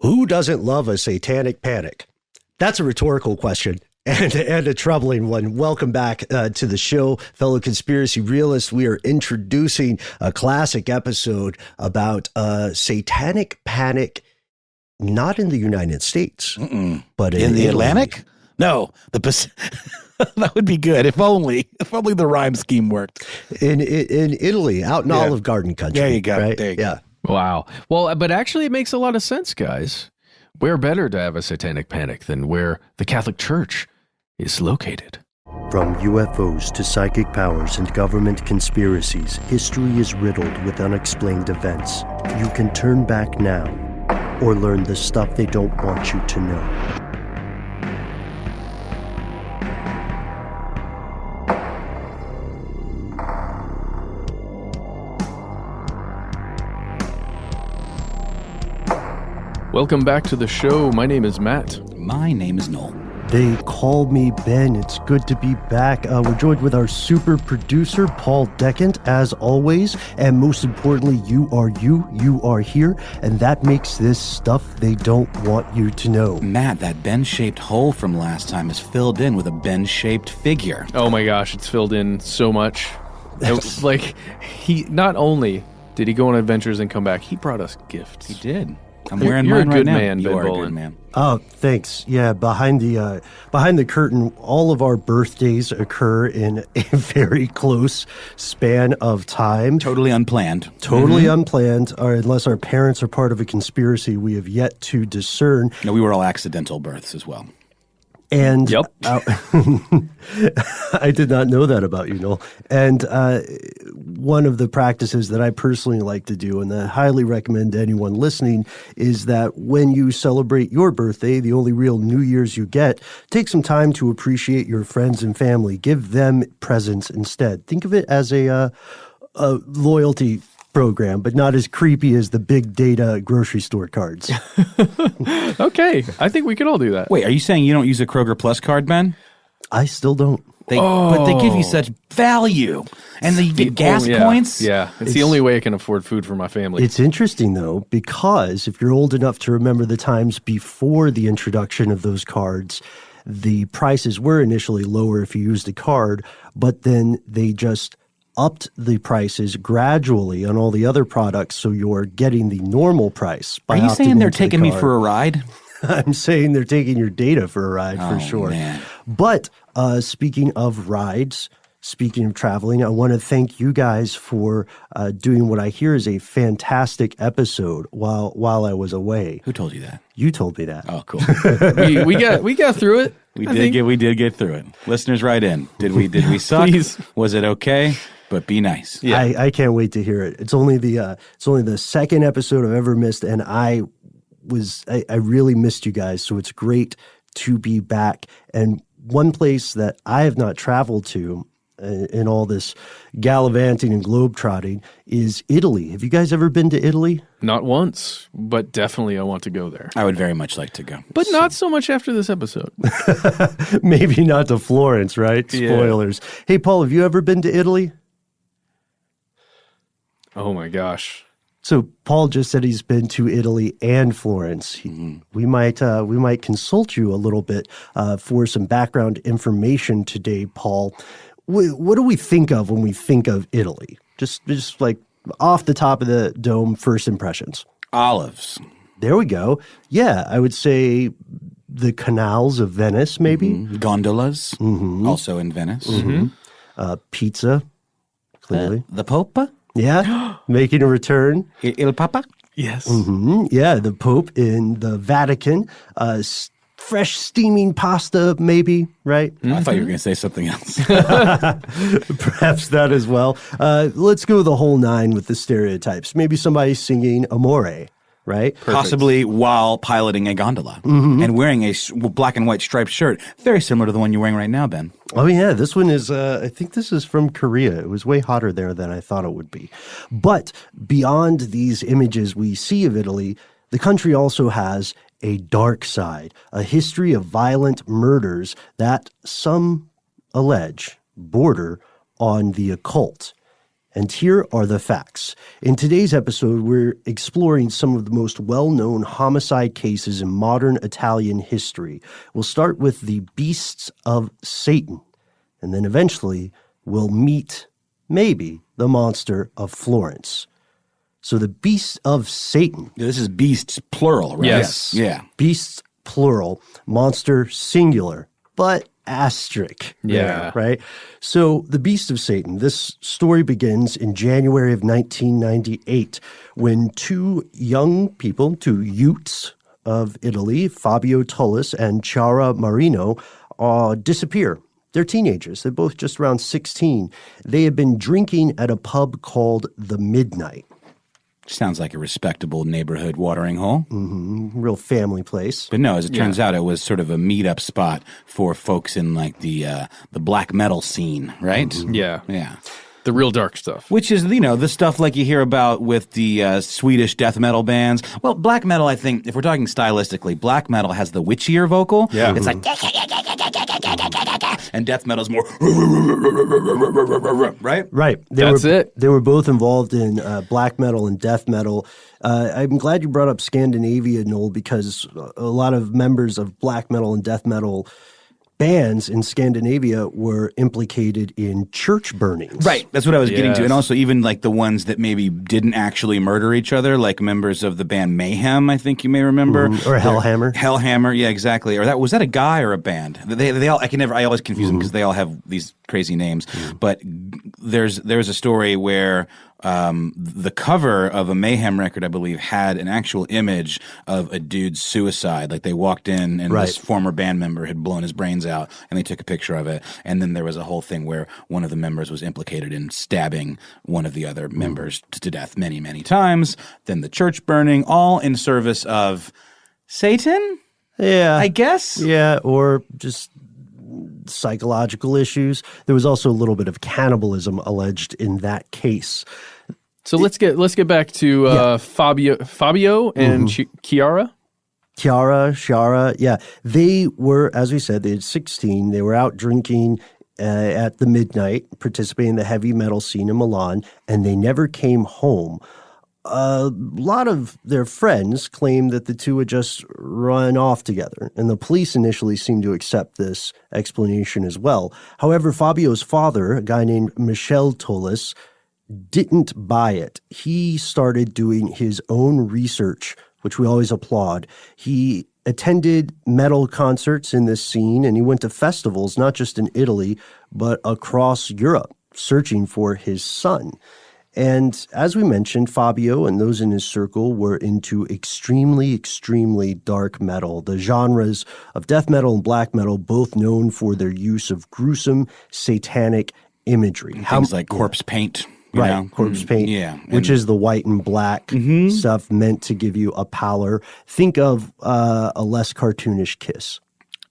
Who doesn't love a satanic panic? That's a rhetorical question and a troubling one. Welcome back to the show, fellow conspiracy realists. We are introducing a classic episode about satanic panic, not in the United States, but in the Italy. Atlantic? No, the Pacific. That would be good if only the rhyme scheme worked. In Italy, out in Olive Garden country. There you go. Right? There you go. Wow. Well, but actually it makes a lot of sense, guys. Where better to have a satanic panic than where the Catholic Church is located? From UFOs to psychic powers and government conspiracies, history is riddled with unexplained events. You can turn back now or learn the stuff they don't want you to know. Welcome back to the show. My name is Matt. My name is Noel. They call me Ben. It's good to be back. We're joined with our super producer, Paul Decant, as always. And most importantly, you are here. And that makes this stuff they don't want you to know. Matt, that Ben-shaped hole from last time is filled in with a Ben-shaped figure. Oh my gosh, it's filled in so much. Like, he not only did he go on adventures and come back, he brought us gifts. He did. I'm wearing You're mine right now. You're a good man, Ben You are a Bolin. good man. Oh, thanks. Yeah, behind the curtain, all of our birthdays occur in a very close span of time. Totally unplanned. Totally unplanned, or unless our parents are part of a conspiracy we have yet to discern. No, we were all accidental births as well. And Yep. I did not know that about you, Noel. And one of the practices that I personally like to do and that I highly recommend to anyone listening is that when you celebrate your birthday, the only real New Year's you get, take some time to appreciate your friends and family. Give them presents instead. Think of it as a loyalty program, but not as creepy as the big data grocery store cards. Okay, I think we could all do that. Wait, are you saying you don't use a Kroger Plus card, Ben? I still don't. But they give you such value. And you get gas points. Yeah, it's the only way I can afford food for my family. It's interesting, though, because if you're old enough to remember the times before the introduction of those cards, the prices were initially lower if you used a card, but then they just upped the prices gradually on all the other products, so you're getting the normal price. Are you saying they're taking me for a ride? I'm saying they're taking your data for a ride, for sure. Man. But speaking of rides, speaking of traveling, I want to thank you guys for doing what I hear is a fantastic episode while I was away. Who told you that? You told me that. Oh, cool. we got through it. We did get through it. Listeners, write in. Did we suck? Please. Was it okay? But be nice. Yeah. I can't wait to hear it. It's only the second episode I've ever missed, and I really missed you guys. So it's great to be back. And one place that I have not traveled to in all this gallivanting and globetrotting is Italy. Have you guys ever been to Italy? Not once, but definitely I want to go there. I would very much like to go. But not so much after this episode. Maybe not to Florence, right? Yeah. Spoilers. Hey, Paul, have you ever been to Italy? Oh my gosh. So Paul just said he's been to Italy and Florence. We might consult you a little bit for some background information today, Paul. What do we think of when we think of Italy? Just like off the top of the dome, first impressions. Olives. There we go. Yeah, I would say the canals of Venice, maybe. Gondolas, also in Venice. Pizza, clearly. The Pope? Yeah, making a return. Il Papa? Yes. Yeah, the Pope in the Vatican. Fresh steaming pasta, maybe, right? I thought you were going to say something else. Perhaps that as well. Let's go the whole nine with the stereotypes. Maybe somebody singing Amore, right? Possibly while piloting a gondola and wearing a black and white striped shirt, very similar to the one you're wearing right now, Ben. Oh, yeah. This one is, I think this is from Korea. It was way hotter there than I thought it would be. But beyond these images we see of Italy, the country also has a dark side, a history of violent murders that some allege border on the occult. And here are the facts. In today's episode, we're exploring some of the most well-known homicide cases in modern Italian history. We'll start with the Beasts of Satan, and then eventually we'll meet, maybe, the Monster of Florence. So the Beasts of Satan. This is beasts, plural, right? Yes. Yeah. Beasts, plural. Monster, singular. But asterisk. Yeah. There, right? So the Beast of Satan, this story begins in January of 1998 when two young people, two youths of Italy, Fabio Tullis and Chiara Marino, disappear. They're teenagers. They're both just around 16. They had been drinking at a pub called The Midnight. Sounds like a respectable neighborhood watering hole. Real family place. But no, as it turns out, it was sort of a meetup spot for folks in like the black metal scene, right? Yeah. Yeah. The real dark stuff. Which is, the stuff like you hear about with the Swedish death metal bands. Well, black metal, I think, if we're talking stylistically, black metal has the witchier vocal. Yeah. It's like, and death metal's more, right? Right. That's it. They were both involved in black metal and death metal. I'm glad you brought up Scandinavia, Noel, because a lot of members of black metal and death metal bands in Scandinavia were implicated in church burnings. Right. That's what I was getting to. Yes. And also even like the ones that maybe didn't actually murder each other, like members of the band Mayhem, I think you may remember. Or Hellhammer. Hellhammer, yeah, exactly. Or was that a guy or a band? They all, I always confuse them because they all have these crazy names. But there's a story where the cover of a Mayhem record, I believe, had an actual image of a dude's suicide. Like they walked in and this former band member had blown his brains out and they took a picture of it. And then there was a whole thing where one of the members was implicated in stabbing one of the other members to death many, many times. Then the church burning, all in service of Satan, Yeah. I guess. Yeah, or just psychological issues. There was also a little bit of cannibalism alleged in that case. So let's get back to Fabio and Chiara. Chiara, yeah. They were, as we said, they had 16. They were out drinking at the Midnight, participating in the heavy metal scene in Milan, and they never came home. A lot of their friends claimed that the two had just run off together, and the police initially seemed to accept this explanation as well. However, Fabio's father, a guy named Michel Tullis, didn't buy it. He started doing his own research, which we always applaud. He attended metal concerts in this scene, and he went to festivals, not just in Italy, but across Europe, searching for his son. And as we mentioned, Fabio and those in his circle were into extremely, extremely dark metal, the genres of death metal and black metal, both known for their use of gruesome, satanic imagery. Things like corpse paint. You know? Corpse paint, yeah. which is the white and black stuff meant to give you a pallor. Think of a less cartoonish Kiss.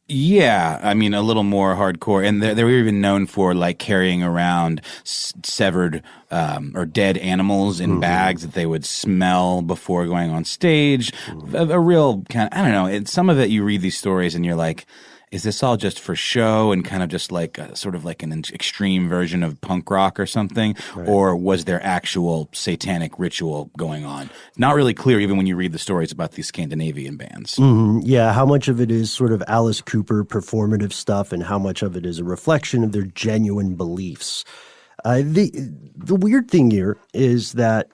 Yeah, I mean, a little more hardcore. And they were even known for like carrying around severed or dead animals in bags that they would smell before going on stage. A real kind of, I don't know, some of it you read these stories and you're like, is this all just for show and kind of just like sort of like an extreme version of punk rock or something? Right. Or was there actual satanic ritual going on? Not really clear even when you read the stories about these Scandinavian bands. Yeah, how much of it is sort of Alice Cooper performative stuff and how much of it is a reflection of their genuine beliefs. The weird thing here is that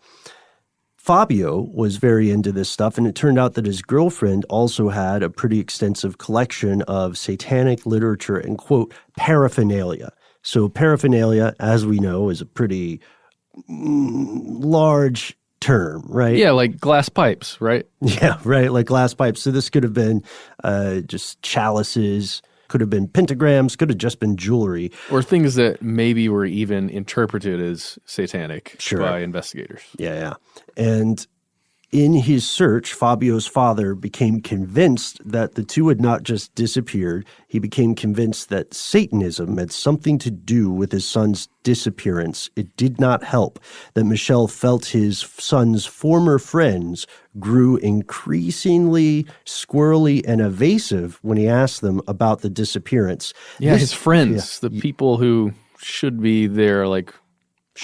Fabio was very into this stuff, and it turned out that his girlfriend also had a pretty extensive collection of satanic literature and, quote, paraphernalia. So paraphernalia, as we know, is a pretty large term, right? Yeah, like glass pipes, right? Yeah, right, like glass pipes. So this could have been just chalices, could have been pentagrams, could have just been jewelry. Or things that maybe were even interpreted as satanic by investigators. Yeah. And in his search, Fabio's father became convinced that the two had not just disappeared. He became convinced that Satanism had something to do with his son's disappearance. It did not help that Michel felt his son's former friends grew increasingly squirrely and evasive when he asked them about the disappearance. Yeah, his friends, the people who should be there, like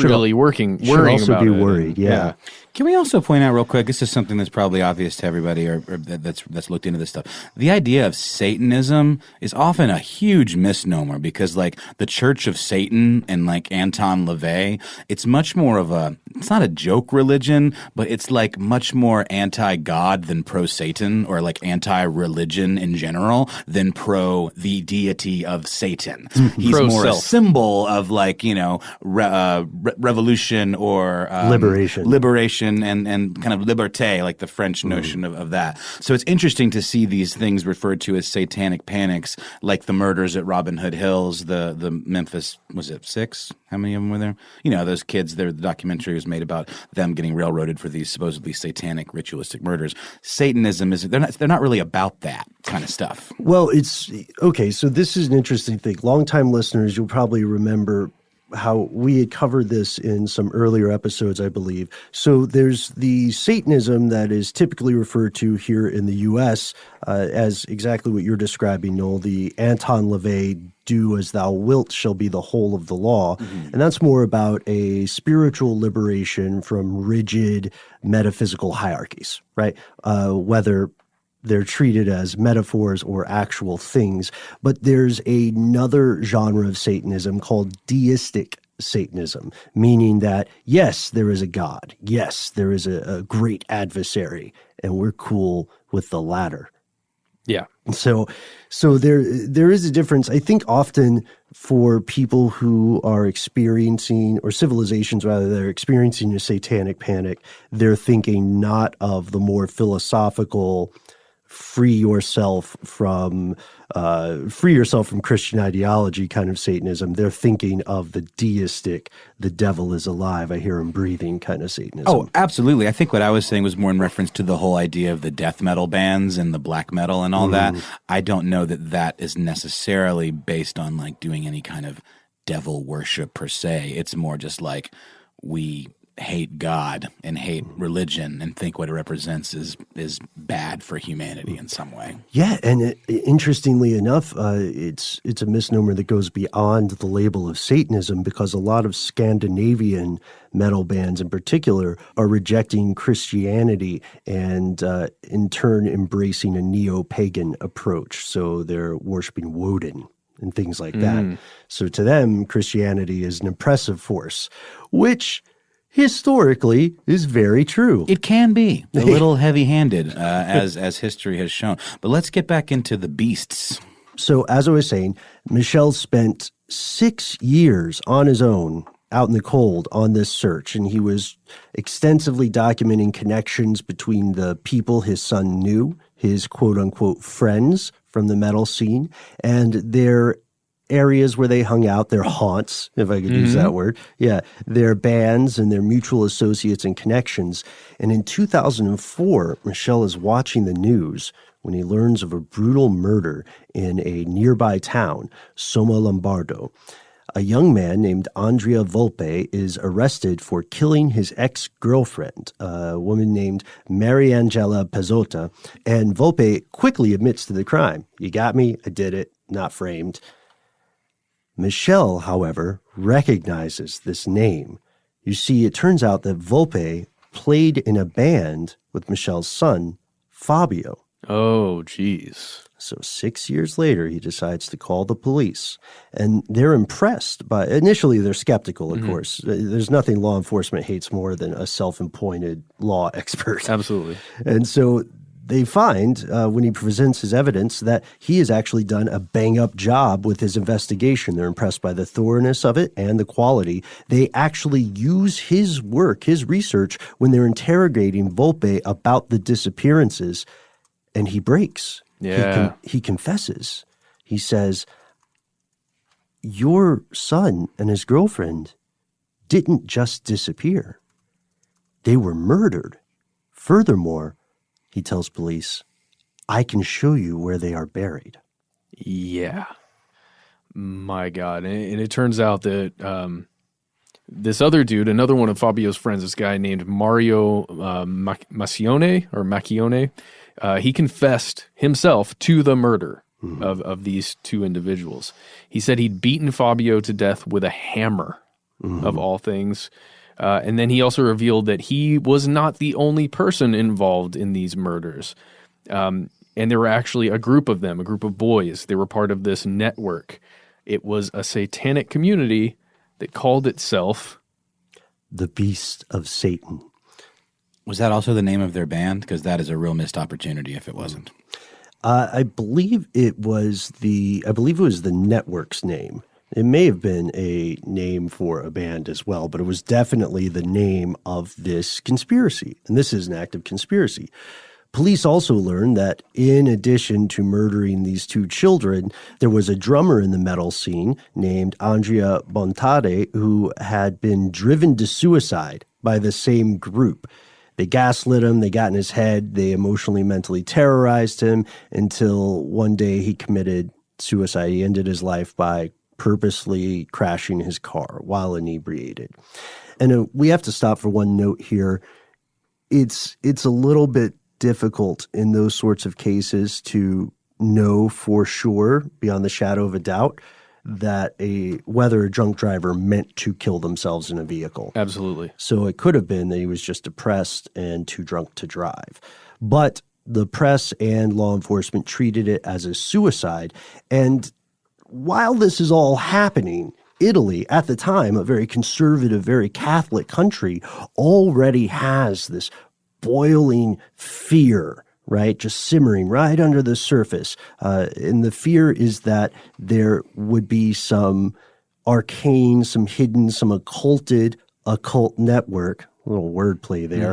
really worrying also about be it. worried. Yeah. Can we also point out real quick, this is something that's probably obvious to everybody or that's looked into this stuff. The idea of Satanism is often a huge misnomer because like the Church of Satan and like Anton LaVey, it's much more of it's not a joke religion, but it's like much more anti-God than pro-Satan or like anti-religion in general than pro the deity of Satan. He's more a symbol of like, revolution or liberation and kind of liberté, like the French notion of that. So it's interesting to see these things referred to as satanic panics, like the murders at Robin Hood Hills, the Memphis, was it 6? How many of them were there? Those kids, the documentary was made about them getting railroaded for these supposedly satanic ritualistic murders. Satanism they're not really about that kind of stuff. Well, it's okay. So this is an interesting thing. Longtime listeners, you'll probably remember how we had covered this in some earlier episodes, I believe. So there's the Satanism that is typically referred to here in the U.S. As exactly what you're describing, Noel, the Anton LaVey, do as thou wilt shall be the whole of the law. Mm-hmm. And that's more about a spiritual liberation from rigid metaphysical hierarchies, right? Whether they're treated as metaphors or actual things. But there's another genre of Satanism called Deistic Satanism, meaning that, yes, there is a God. Yes, there is a great adversary, and we're cool with the latter. Yeah. So there is a difference. I think often for people who are experiencing, or civilizations rather, that are experiencing a satanic panic, they're thinking not of the more philosophical free yourself from Christian ideology kind of Satanism. They're thinking of the deistic, the devil is alive, I hear him breathing kind of Satanism. Oh, absolutely. I think what I was saying was more in reference to the whole idea of the death metal bands and the black metal and all that. I don't know that is necessarily based on like doing any kind of devil worship per se. It's more just like we hate God and hate religion and think what it represents is bad for humanity in some way. Yeah, and interestingly enough, it's a misnomer that goes beyond the label of Satanism, because a lot of Scandinavian metal bands in particular are rejecting Christianity and in turn embracing a neo-pagan approach. So they're worshiping Woden and things like that. So to them, Christianity is an oppressive force, which historically is very true. It can be a little heavy-handed, as history has shown. But let's get back into the beasts. So as I was saying, Michel spent 6 years on his own out in the cold on this search, and he was extensively documenting connections between the people his son knew, his quote-unquote friends from the metal scene, and their areas where they hung out, their haunts, if I could use that word. Yeah, their bands and their mutual associates and connections. And in 2004, Michel is watching the news when he learns of a brutal murder in a nearby town, Somma Lombardo. A young man named Andrea Volpe is arrested for killing his ex-girlfriend, a woman named Mariangela Pezzotta, and Volpe quickly admits to the crime. You got me, I did it, not framed. Michel, however, recognizes this name. You see, it turns out that Volpe played in a band with Michel's son, Fabio. Oh, geez. So 6 years later, he decides to call the police. And they're impressed by, initially they're skeptical, of course. There's nothing law enforcement hates more than a self-appointed law expert. Absolutely. And so they find, when he presents his evidence, that he has actually done a bang-up job with his investigation. They're impressed by the thoroughness of it and the quality. They actually use his work, his research, when they're interrogating Volpe about the disappearances, and he breaks. Yeah. He confesses. He says, your son and his girlfriend didn't just disappear. They were murdered. Furthermore, he tells police, I can show you where they are buried. Yeah. My God. And it turns out that this other dude, another one of Fabio's friends, this guy named Mario Macchione, he confessed himself to the murder of these two individuals. He said he'd beaten Fabio to death with a hammer of all things. And then he also revealed that he was not the only person involved in these murders. And there were actually a group of them, a group of boys. They were part of this network. It was a satanic community that called itself the Beast of Satan. Was that also the name of their band? Because that is a real missed opportunity if it wasn't. I believe it was the network's name. It may have been a name for a band as well, but it was definitely the name of this conspiracy. And this is an active conspiracy. Police also learned that in addition to murdering these two children, there was a drummer in the metal scene named Andrea Bontare who had been driven to suicide by the same group. They gaslit him, they got in his head, they emotionally, mentally terrorized him until one day he committed suicide. He ended his life by purposely crashing his car while inebriated. And we have to stop for one note here. It's a little bit difficult in those sorts of cases to know for sure, beyond the shadow of a doubt, that whether a drunk driver meant to kill themselves in a vehicle. Absolutely. So it could have been that he was just depressed and too drunk to drive. But the press and law enforcement treated it as a suicide. And while this is all happening, Italy, at the time, a very conservative, very Catholic country, already has this boiling fear, right? Just simmering right under the surface. And the fear is that there would be some arcane, some hidden, some occult network, a little wordplay there,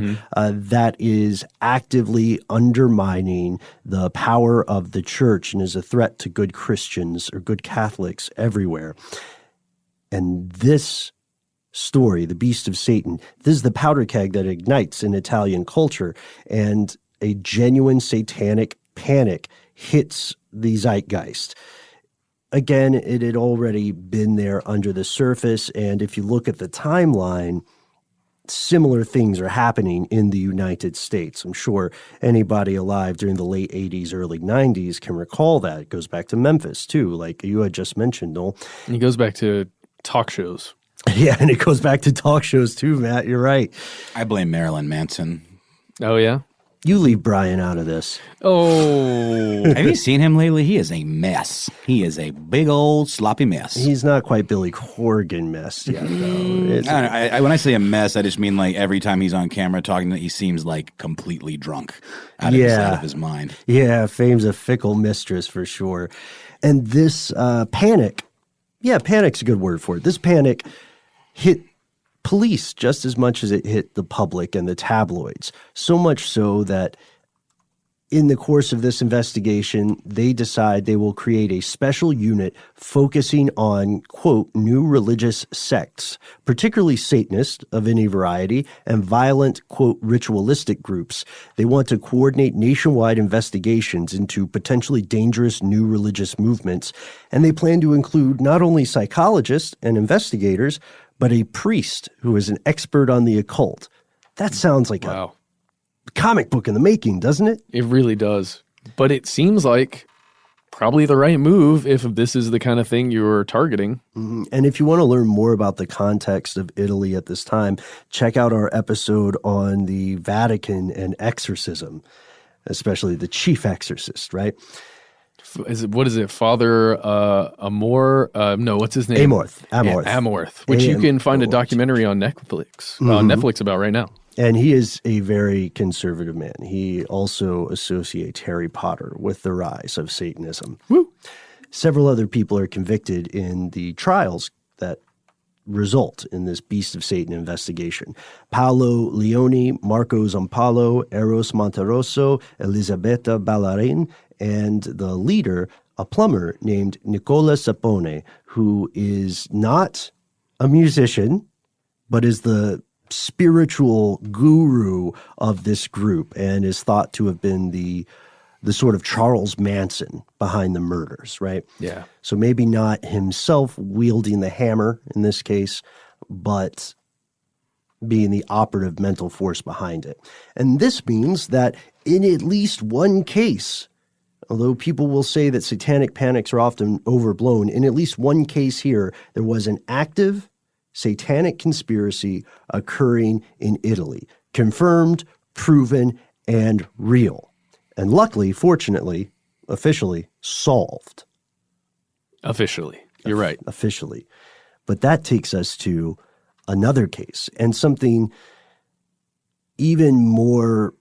that is actively undermining the power of the church and is a threat to good Christians or good Catholics everywhere. And this story, the Beast of Satan, this is the powder keg that ignites in Italian culture, and a genuine satanic panic hits the zeitgeist. Again, it had already been there under the surface, and if you look at the timeline, similar things are happening in the United States. I'm sure anybody alive during the late 80s, early 90s can recall that. It goes back to Memphis, too, like you had just mentioned, Noel. And it goes back to talk shows. Yeah, and it goes back to talk shows, too, Matt. You're right. I blame Marilyn Manson. Oh, yeah? You leave Brian out of this. Oh. Have you seen him lately? He is a mess. He is a big old sloppy mess. He's not quite Billy Corgan mess yet, though. I don't know, when I say a mess, I just mean like every time he's on camera talking, he seems like completely drunk out of his mind. Yeah, fame's a fickle mistress for sure. And this panic, panic's a good word for it. This panic hit police just as much as it hit the public and the tabloids. So much so that in the course of this investigation, they decide they will create a special unit focusing on, quote, new religious sects, particularly Satanists of any variety and violent, quote, ritualistic groups. They want to coordinate nationwide investigations into potentially dangerous new religious movements, and they plan to include not only psychologists and investigators, but a priest who is an expert on the occult. That sounds like a comic book in the making, doesn't it? It really does. But it seems like probably the right move if this is the kind of thing you're targeting. Mm-hmm. And if you want to learn more about the context of Italy at this time, check out our episode on the Vatican and exorcism, especially the chief exorcist, right? What is it? Father Amor? No, what's his name? Amorth. Yeah, Amorth, which you can find a documentary on Netflix about right now. And he is a very conservative man. He also associates Harry Potter with the rise of Satanism. Woo. Several other people are convicted in the trials that result in this Beast of Satan investigation. Paolo Leone, Marco Zampalo, Eros Monterosso, Elisabetta Ballarin, and the leader, a plumber named Nicola Sapone, who is not a musician, but is the spiritual guru of this group and is thought to have been the sort of Charles Manson behind the murders, right? Yeah. So maybe not himself wielding the hammer in this case, but being the operative mental force behind it. And this means that in at least one case, although people will say that satanic panics are often overblown, in at least one case here, there was an active satanic conspiracy occurring in Italy. Confirmed, proven, and real. And luckily, fortunately, officially solved. Officially. You're right. Officially. But that takes us to another case, and something even more,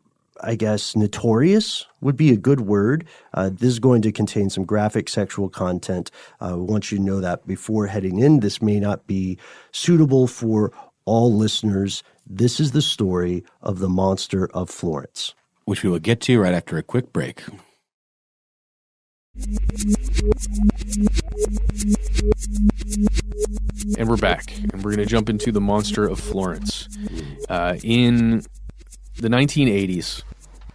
I guess, notorious would be a good word. This is going to contain some graphic sexual content. I want you to know that before heading in. This may not be suitable for all listeners. This is the story of the Monster of Florence, which we will get to right after a quick break. And we're back, and we're going to jump into the Monster of Florence. In the 1980s,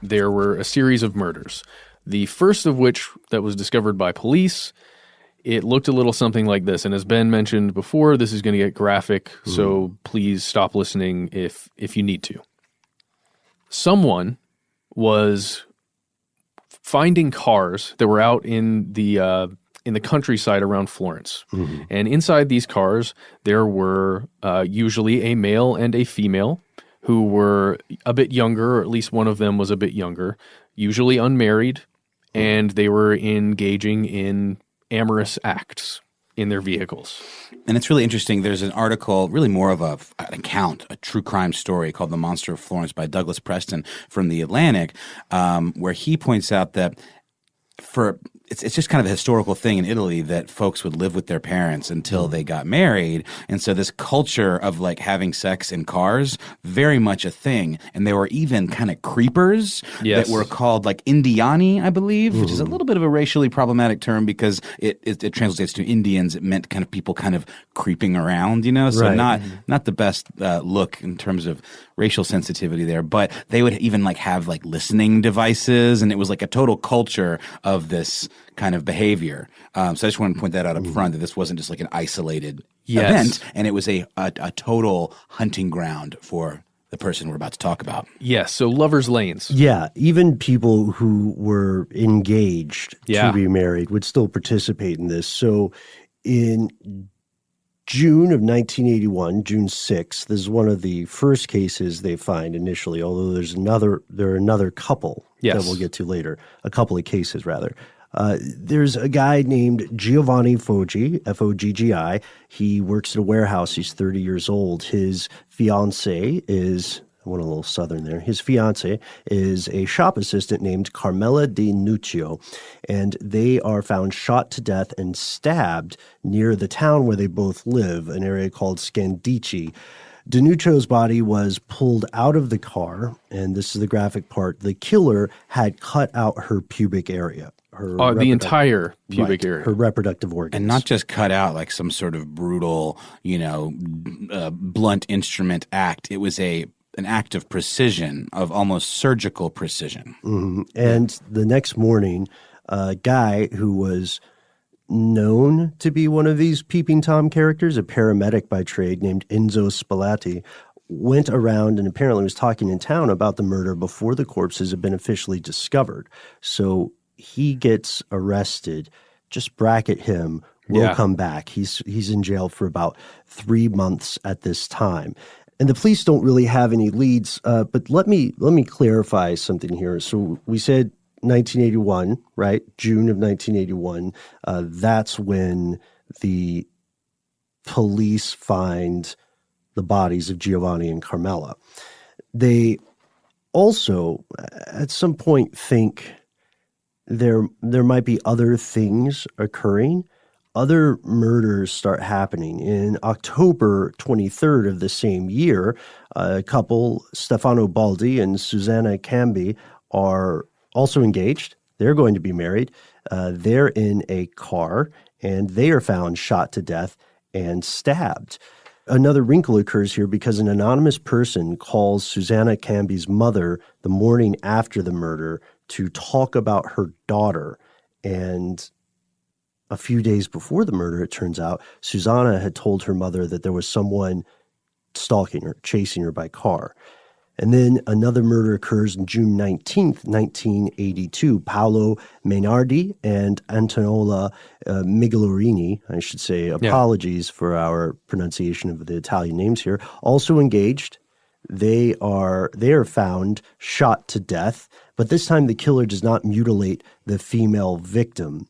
there were a series of murders. The first of which that was discovered by police, it looked a little something like this. And as Ben mentioned before, this is going to get graphic, so please stop listening if you need to. Someone was finding cars that were out in the countryside around Florence. And inside these cars, there were usually a male and a female who were a bit younger, or at least one of them was a bit younger, usually unmarried, and they were engaging in amorous acts in their vehicles. And it's really interesting. There's an article, really more of an account, a true crime story called The Monster of Florence by Douglas Preston from The Atlantic, where he points out that it's just kind of a historical thing in Italy that folks would live with their parents until they got married. And so this culture of like having sex in cars, very much a thing. And there were even kind of creepers that were called like Indiani, I believe, which is a little bit of a racially problematic term because it translates to Indians. It meant kind of people kind of creeping around, you know? So not the best look in terms of racial sensitivity there. But they would even like have like listening devices, and it was like a total culture of this kind of behavior. So I just want to point that out up front, that this wasn't just like an isolated event, and it was a total hunting ground for the person we're about to talk about. Yes, so lovers' lanes. Yeah, even people who were engaged to be married would still participate in this. So in June of 1981, June 6th, this is one of the first cases they find initially, although there are another couple that we'll get to later, a couple of cases rather. There's a guy named Giovanni Foggi, F-O-G-G-I. He works at a warehouse. He's 30 years old. His fiance is, I went a little southern there. His fiance is a shop assistant named Carmela Di Nuccio, and they are found shot to death and stabbed near the town where they both live, an area called Scandici. Denuccio's body was pulled out of the car, and this is the graphic part. The killer had cut out her pubic area. The entire pubic area. Her reproductive organs. And not just cut out like some sort of brutal, blunt instrument act. It was an act of precision, of almost surgical precision. Mm-hmm. And the next morning, a guy who was known to be one of these Peeping Tom characters, a paramedic by trade named Enzo Spallati, went around and apparently was talking in town about the murder before the corpses had been officially discovered. So he gets arrested. Just bracket him. We'll come back. He's in jail for about 3 months at this time. And the police don't really have any leads, but let me clarify something here. So we said 1981, right? June of 1981. That's when the police find the bodies of Giovanni and Carmela. They also, at some point, think there might be other things occurring. Other murders start happening. In October 23rd of the same year, a couple, Stefano Baldi and Susanna Cambi, are also engaged. They're going to be married. They're in a car, and they are found shot to death and stabbed. Another wrinkle occurs here because an anonymous person calls Susanna Cambi's mother the morning after the murder to talk about her daughter. And a few days before the murder, it turns out, Susanna had told her mother that there was someone stalking her, chasing her by car. And then another murder occurs on June 19th, 1982. Paolo Mainardi and Antonella Migliorini, I should say, apologies for our pronunciation of the Italian names here, also engaged. They are found shot to death, but this time the killer does not mutilate the female victim.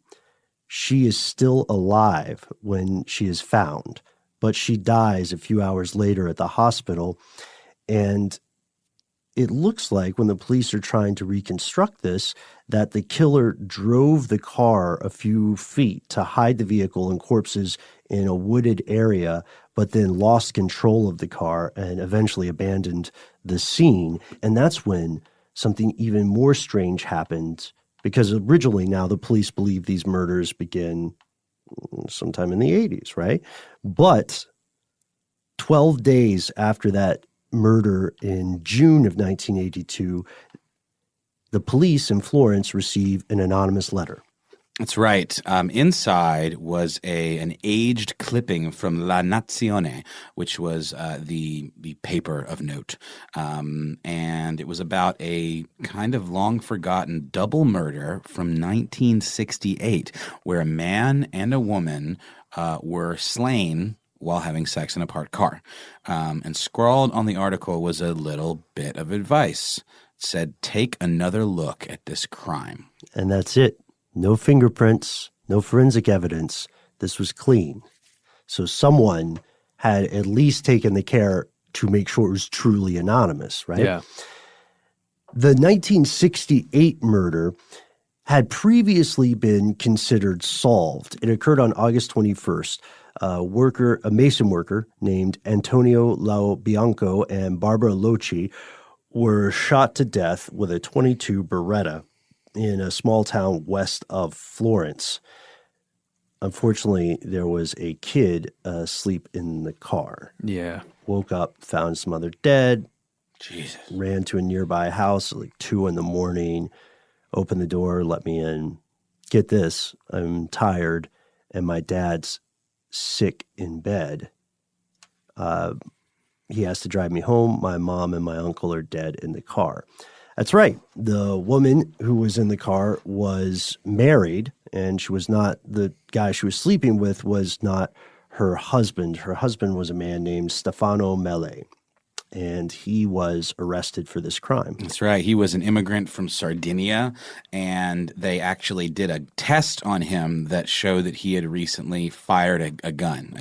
She is still alive when she is found, but she dies a few hours later at the hospital. And it looks like, when the police are trying to reconstruct this, that the killer drove the car a few feet to hide the vehicle and corpses in a wooded area, but then lost control of the car and eventually abandoned the scene. And that's when something even more strange happened, because originally now the police believe these murders begin sometime in the 80s, right? But 12 days after that murder in June of 1982, the police in Florence receive an anonymous letter. That's right. Inside was an aged clipping from La Nazione, which was the paper of note. And it was about a kind of long-forgotten double murder from 1968, where a man and a woman were slain while having sex in a parked car. And scrawled on the article was a little bit of advice. It said, take another look at this crime. And that's it. No fingerprints, no forensic evidence. This was clean. So someone had at least taken the care to make sure it was truly anonymous, right? Yeah. The 1968 murder had previously been considered solved. It occurred on August 21st. A mason worker named Antonio Laobianco and Barbara Loci were shot to death with a .22 Beretta in a small town west of Florence. Unfortunately, there was a kid asleep in the car. Yeah. Woke up, found his mother dead. Jesus. Ran to a nearby house at like 2 a.m, opened the door, let me in. Get this, I'm tired, and my dad's sick in bed. He has to drive me home. My mom and my uncle are dead in the car. That's right. The woman who was in the car was married, and she was not, the guy she was sleeping with was not her husband. Her husband was a man named Stefano Mele, and he was arrested for this crime. That's right. He was an immigrant from Sardinia, and they actually did a test on him that showed that he had recently fired a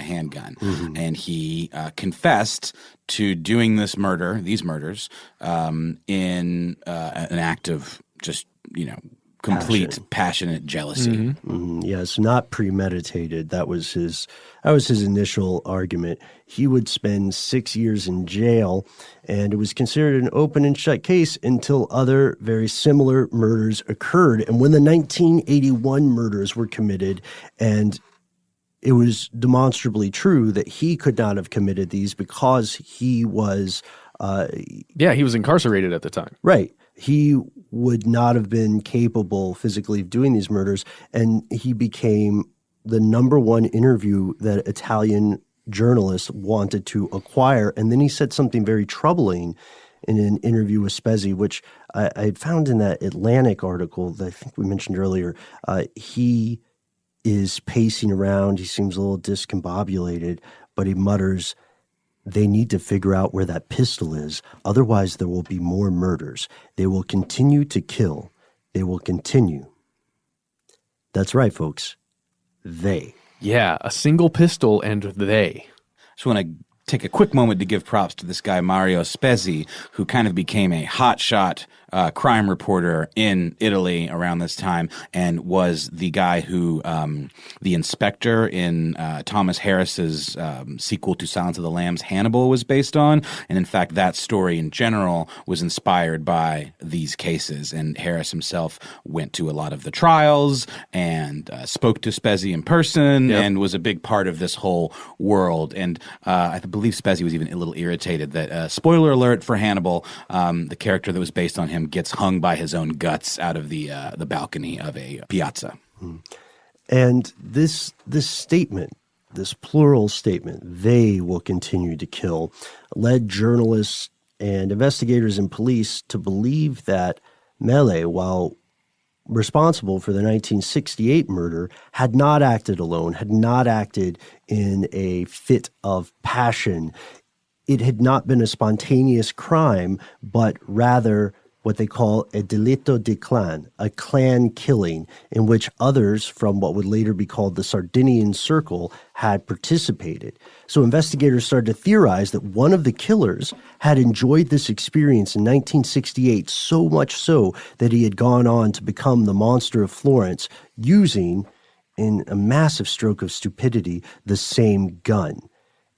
handgun. Mm-hmm. And he confessed to doing these murders, in an act of just, complete passionate jealousy. Mm-hmm. Mm-hmm. Yes, not premeditated. That was his initial argument. He would spend 6 years in jail, and it was considered an open and shut case until other very similar murders occurred. And when the 1981 murders were committed, and it was demonstrably true that he could not have committed these because he was he was incarcerated at the time. Right. He would not have been capable physically of doing these murders, and he became the number one interview that Italian journalists wanted to acquire. And then he said something very troubling in an interview with Spezzi, which I had found in that Atlantic article that I think we mentioned earlier. He is pacing around. He seems a little discombobulated, but he mutters, "They need to figure out where that pistol is. Otherwise, there will be more murders. They will continue to kill. They will continue." That's right, folks. They. Yeah, a single pistol and they. Just want to take a quick moment to give props to this guy, Mario Spezzi, who kind of became a hotshot crime reporter in Italy around this time, and was the guy who, the inspector in Thomas Harris's sequel to Silence of the Lambs, Hannibal, was based on. And in fact, that story in general was inspired by these cases. And Harris himself went to a lot of the trials and spoke to Spezzi in person, and was a big part of this whole world. And I believe Spezzi was even a little irritated that, spoiler alert for Hannibal, the character that was based on him gets hung by his own guts out of the balcony of a piazza. And this statement, this plural statement, "they will continue to kill," led journalists and investigators and police to believe that Mele, while responsible for the 1968 murder, had not acted alone, had not acted in a fit of passion. It had not been a spontaneous crime, but rather what they call a delitto di clan, a clan killing, in which others from what would later be called the Sardinian Circle had participated. So investigators started to theorize that one of the killers had enjoyed this experience in 1968, so much so that he had gone on to become the Monster of Florence, using, in a massive stroke of stupidity, the same gun.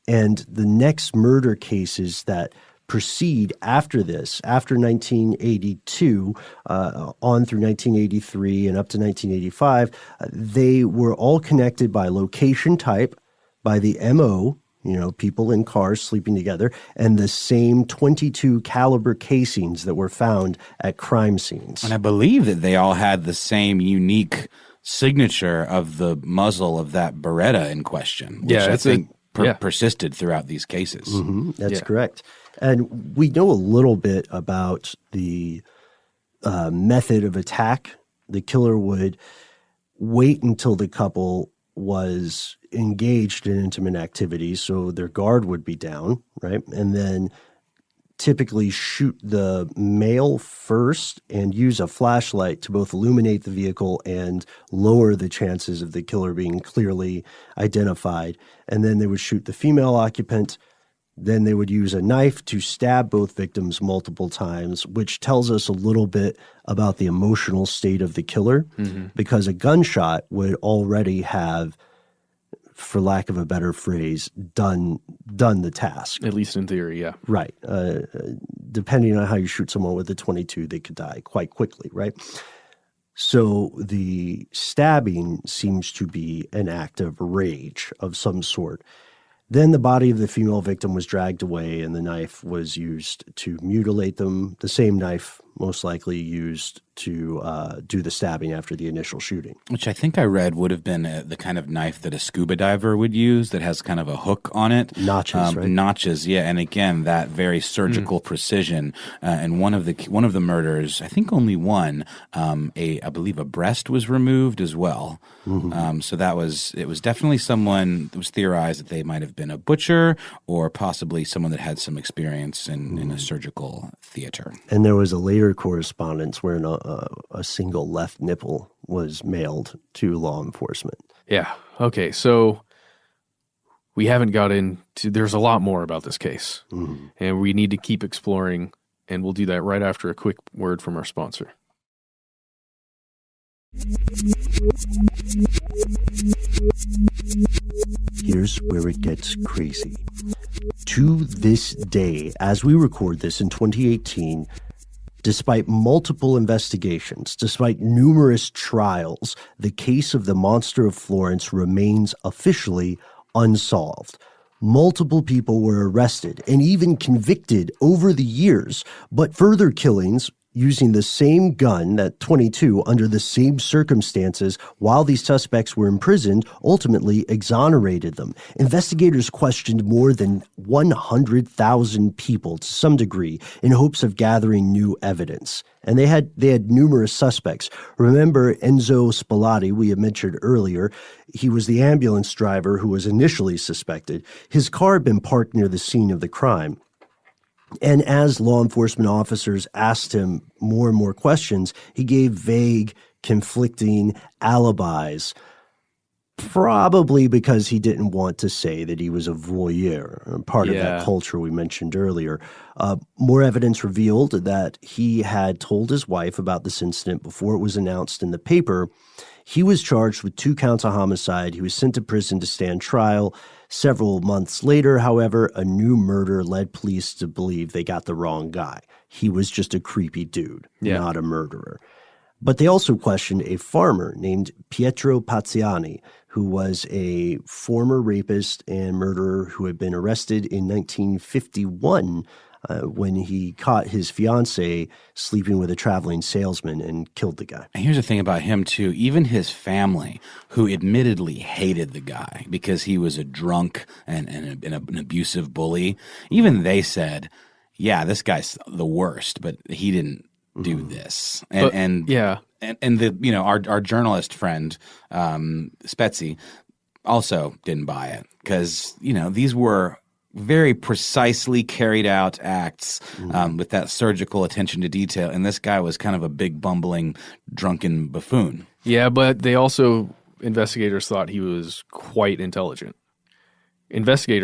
And the next murder cases that proceed after this, after 1982, on through 1983 and up to 1985, they were all connected by location type, by the MO, people in cars sleeping together, and the same .22 caliber casings that were found at crime scenes. And I believe that they all had the same unique signature of the muzzle of that Beretta in question, which I think persisted throughout these cases. Mm-hmm, that's correct. And we know a little bit about the method of attack. The killer would wait until the couple was engaged in intimate activities, so their guard would be down, right? And then typically shoot the male first and use a flashlight to both illuminate the vehicle and lower the chances of the killer being clearly identified. And then they would shoot the female occupant. Then they would use a knife to stab both victims multiple times, which tells us a little bit about the emotional state of the killer, because a gunshot would already have, for lack of a better phrase, done the task. At least in theory, yeah. Right. Depending on how you shoot someone with a .22, they could die quite quickly, right? So the stabbing seems to be an act of rage of some sort. Then the body of the female victim was dragged away and the knife was used to mutilate them, the same knife most likely used to do the stabbing after the initial shooting. Which I think I read would have been the kind of knife that a scuba diver would use that has kind of a hook on it. Notches, right? Notches, yeah. And again, that very surgical precision. And one of the murders, I think only one, I believe a breast was removed as well. So it was definitely someone, it was theorized that they might have been a butcher or possibly someone that had some experience in a surgical theater. And there was a later correspondence where a single left nipple was mailed to law enforcement. Yeah. Okay. So we haven't got into, there's a lot more about this case, and we need to keep exploring, and we'll do that right after a quick word from our sponsor. Here's where it gets crazy. To this day, as we record this in 2018, despite multiple investigations, despite numerous trials, the case of the Monster of Florence remains officially unsolved. Multiple people were arrested and even convicted over the years, but further killings using the same gun, that .22, under the same circumstances while these suspects were imprisoned, ultimately exonerated them. Investigators questioned more than 100,000 people to some degree in hopes of gathering new evidence. And they had numerous suspects. Remember Enzo Spallati, we had mentioned earlier. He was the ambulance driver who was initially suspected. His car had been parked near the scene of the crime. And as law enforcement officers asked him more and more questions, he gave vague, conflicting alibis, probably because he didn't want to say that he was a voyeur, part of that culture we mentioned earlier. More evidence revealed that he had told his wife about this incident before it was announced in the paper. He was charged with 2 counts of homicide. He was sent to prison to stand trial. Several months later, however, a new murder led police to believe they got the wrong guy. He was just a creepy dude, not a murderer. But they also questioned a farmer named Pietro Pazziani, who was a former rapist and murderer who had been arrested in 1951 when he caught his fiancée sleeping with a traveling salesman and killed the guy. And here's the thing about him, too. Even his family, who admittedly hated the guy because he was a drunk and an abusive bully, even they said, yeah, this guy's the worst, but he didn't do this. And the our journalist friend Spetsy also didn't buy it because these were very precisely carried out acts with that surgical attention to detail, and this guy was kind of a big bumbling drunken buffoon. Yeah, but investigators thought he was quite intelligent. Despite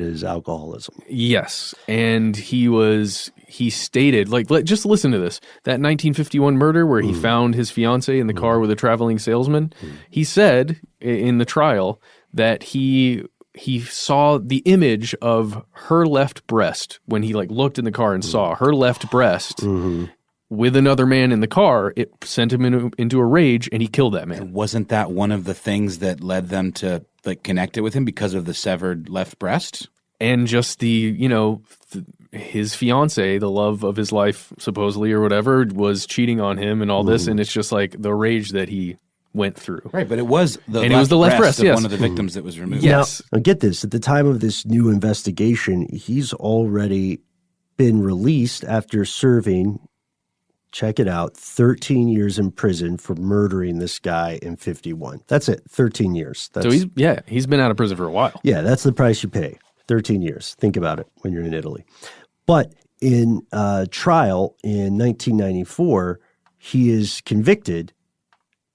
his alcoholism. Yes. And he stated, just listen to this. That 1951 murder where he found his fiancée in the car with a traveling salesman, he said in the trial that he saw the image of her left breast when he looked in the car and saw her left breast with another man in the car. It sent him into a rage, and he killed that man. And wasn't that one of the things that led them to connect it with him because of the severed left breast? And just his fiance, the love of his life, supposedly, or whatever, was cheating on him and all this. And it's just the rage that he went through. Right, but it was the left breast of one of the victims that was removed. Yes. Now, get this. At the time of this new investigation, he's already been released after serving, check it out, 13 years in prison for murdering this guy in 51. That's it, 13 years. So he's been out of prison for a while. Yeah, that's the price you pay, 13 years. Think about it when you're in Italy. But in trial in 1994, he is convicted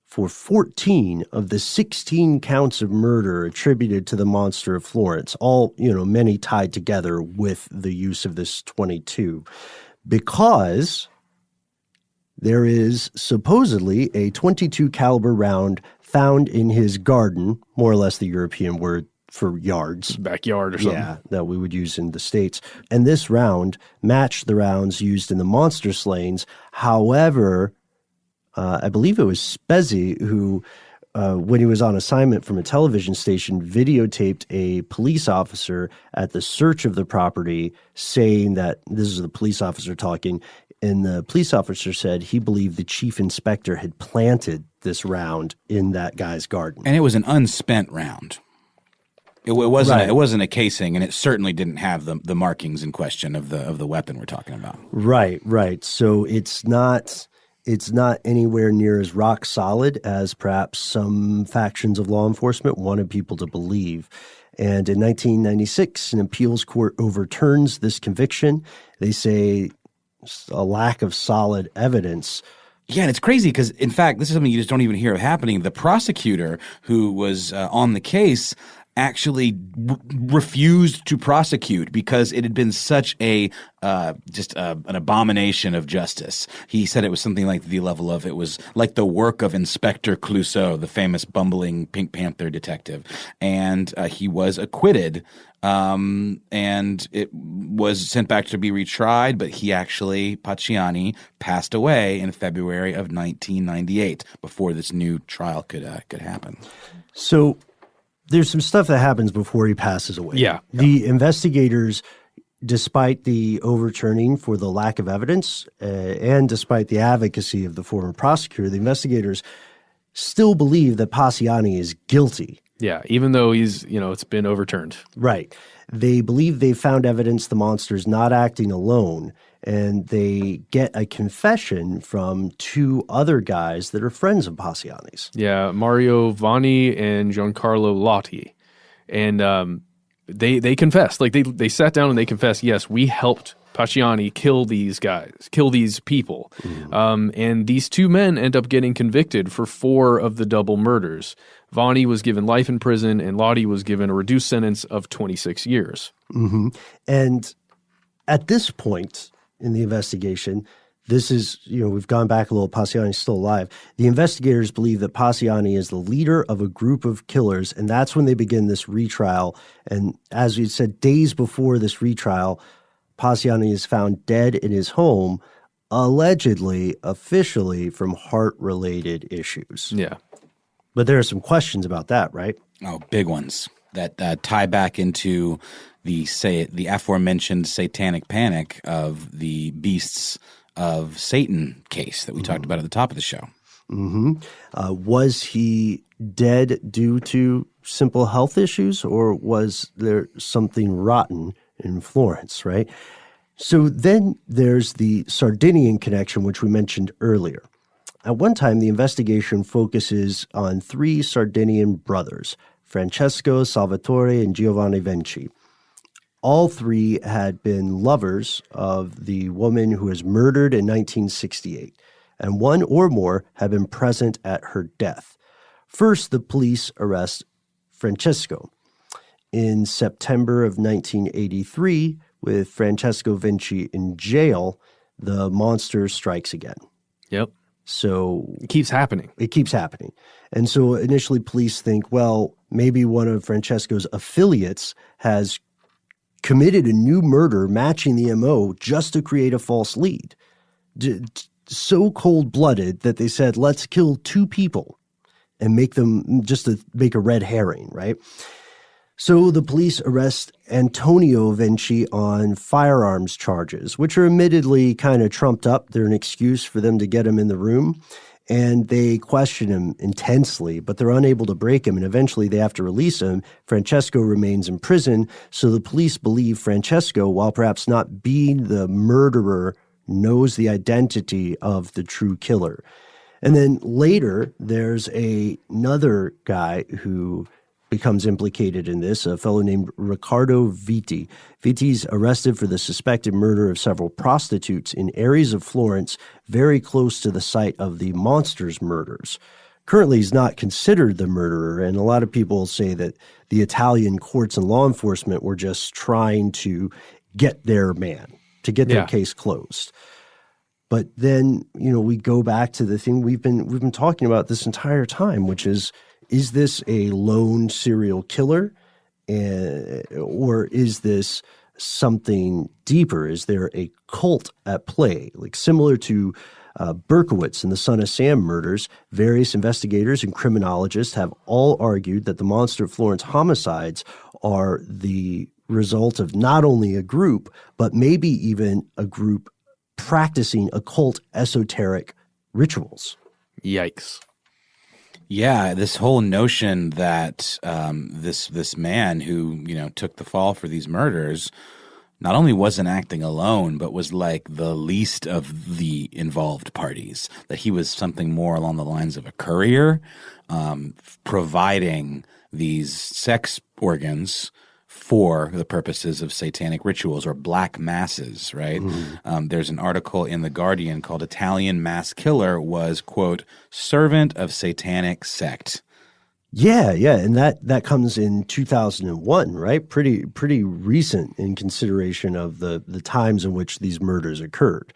for 14 of the 16 counts of murder attributed to the Monster of Florence, all, many tied together with the use of this .22, because there is supposedly a .22 caliber round found in his garden, more or less the European word for yards. Backyard or something. Yeah, that we would use in the States. And this round matched the rounds used in the monster slayings. However, I believe it was Spezzi who, when he was on assignment from a television station, videotaped a police officer at the search of the property saying that, this is the police officer talking, and the police officer said he believed the chief inspector had planted this round in that guy's garden. And it was an unspent round. It wasn't. Right. It wasn't a casing, and it certainly didn't have the markings in question of the weapon we're talking about. Right. So it's not anywhere near as rock solid as perhaps some factions of law enforcement wanted people to believe. And in 1996, an appeals court overturns this conviction. They say a lack of solid evidence. Yeah, and it's crazy because, in fact, this is something you just don't even hear of happening. The prosecutor who was on the case actually refused to prosecute because it had been such an abomination of justice. He said it was something like the level of, it was like the work of Inspector Clouseau, the famous bumbling Pink Panther detective. And he was acquitted, and it was sent back to be retried, but Pacciani passed away in February of 1998 before this new trial could happen. So there's some stuff that happens before he passes away. Yeah. The investigators, despite the overturning for the lack of evidence and despite the advocacy of the former prosecutor, the investigators still believe that Pacciani is guilty. Yeah, even though it's been overturned. Right. They believe they found evidence the monster's not acting alone, and they get a confession from two other guys that are friends of Pacciani's. Yeah, Mario Vanni and Giancarlo Lotti. And they confessed. They sat down and they confessed, yes, we helped Pacciani kill these people. Mm-hmm. And these two men end up getting convicted for 4 of the double murders. Vanni was given life in prison, and Lotti was given a reduced sentence of 26 years. Mm-hmm. And at this point in the investigation, this is, we've gone back a little, Pacciani's still alive. The investigators believe that Pacciani is the leader of a group of killers, and that's when they begin this retrial. And as we said, days before this retrial, Pacciani is found dead in his home, allegedly, officially, from heart-related issues. Yeah. But there are some questions about that, right? Oh, big ones that tie back into the aforementioned Satanic Panic of the Beasts of Satan case that we talked about at the top of the show. Mm-hmm. Was he dead due to simple health issues, or was there something rotten in Florence, right? So then there's the Sardinian connection, which we mentioned earlier. At one time, the investigation focuses on 3 Sardinian brothers, Francesco, Salvatore, and Giovanni Venci. All 3 had been lovers of the woman who was murdered in 1968, and one or more had been present at her death. First, the police arrest Francesco. In September of 1983, with Francesco Vinci in jail, the monster strikes again. Yep. So It keeps happening. it keeps happening. And so initially police think, well, maybe one of Francesco's affiliates has committed a new murder matching the MO just to create a false lead. So cold-blooded that they said, let's kill 2 people and make them just to make a red herring, right? So the police arrest Antonio Vinci on firearms charges, which are admittedly kind of trumped up. They're an excuse for them to get him in the room. And they question him intensely, but they're unable to break him. And eventually they have to release him. Francesco remains in prison. So the police believe Francesco, while perhaps not being the murderer, knows the identity of the true killer. And then later, there's another guy who becomes implicated in this, a fellow named Riccardo Vitti. Vitti's arrested for the suspected murder of several prostitutes in areas of Florence very close to the site of the monster's murders. Currently, he's not considered the murderer, and a lot of people say that the Italian courts and law enforcement were just trying to get their man, to get their case closed. But then, we go back to the thing we've been talking about this entire time, which is this a lone serial killer, or is this something deeper? Is there a cult at play? Like similar to Berkowitz and the Son of Sam murders, various investigators and criminologists have all argued that the Monster of Florence homicides are the result of not only a group, but maybe even a group practicing occult esoteric rituals. Yikes. Yeah, this whole notion that this man who took the fall for these murders not only wasn't acting alone, but was like the least of the involved parties. That he was something more along the lines of a courier, providing these sex organs for the purposes of satanic rituals or black masses, right? Mm-hmm. There's an article in The Guardian called Italian Mass Killer was, quote, servant of satanic sect. Yeah, and that comes in 2001, right? Pretty recent in consideration of the times in which these murders occurred.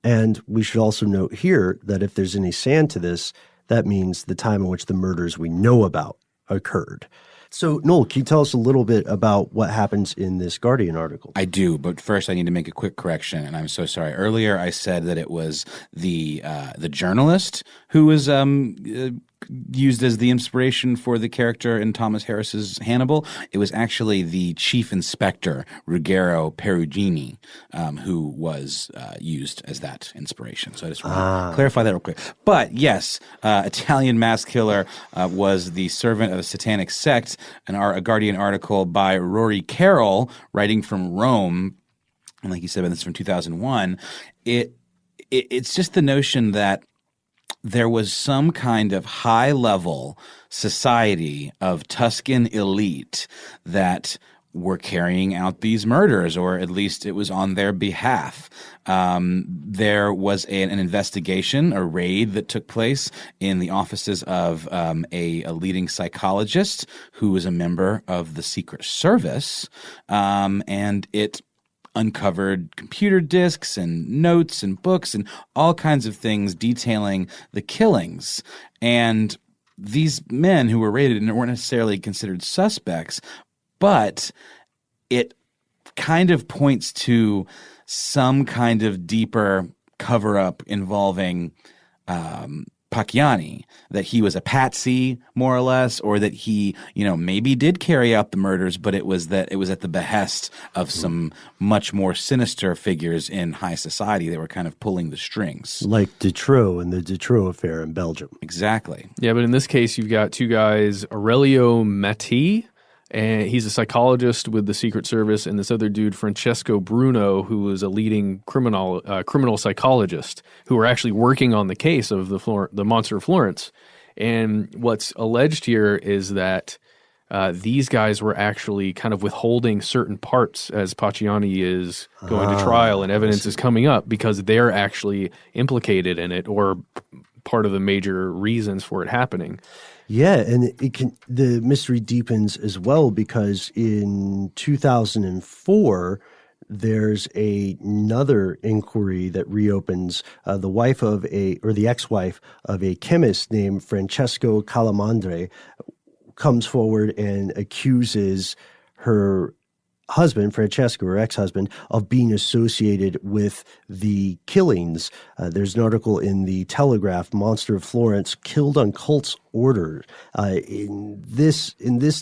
And we should also note here that if there's any sand to this, that means the time in which the murders we know about occurred. So, Noel, can you tell us a little bit about what happens in this Guardian article? I do, but first I need to make a quick correction, and I'm so sorry. Earlier I said that it was the journalist who was used as the inspiration for the character in Thomas Harris's Hannibal. It was actually the chief inspector, Ruggero Perugini, who was used as that inspiration. So I just want to clarify that real quick. But yes, Italian Mass Killer was the servant of a satanic sect, a Guardian article by Rory Carroll, writing from Rome, and like you said, this is from 2001. It's just the notion that there was some kind of high-level society of Tuscan elite that were carrying out these murders, or at least it was on their behalf. There was an investigation, a raid that took place in the offices of a leading psychologist who was a member of the Secret Service, and it uncovered computer disks and notes and books and all kinds of things detailing the killings. And these men who were raided and weren't necessarily considered suspects, but it kind of points to some kind of deeper cover-up involving Pacchiani, that he was a patsy, more or less, or that he, maybe did carry out the murders, but it was at the behest of some much more sinister figures in high society that were kind of pulling the strings. Like Dutroux and the Dutroux affair in Belgium. Exactly. Yeah, but in this case, you've got 2 guys, Aurelio Matti And he's a psychologist with the Secret Service, and this other dude, Franchesco Bruno, who was a leading criminal psychologist, who were actually working on the case of the Monster of Florence. And what's alleged here is that these guys were actually kind of withholding certain parts as Pacciani is going to trial and evidence is coming up because they're actually implicated in it or part of the major reasons for it happening. Yeah, and the mystery deepens as well because in 2004, there's another inquiry that reopens. The ex-wife of a chemist named Francesco Calamandre comes forward and accuses her husband, Francesco, her ex-husband, of being associated with the killings. There's an article in the Telegraph, Monster of Florence, killed on cult's order. In this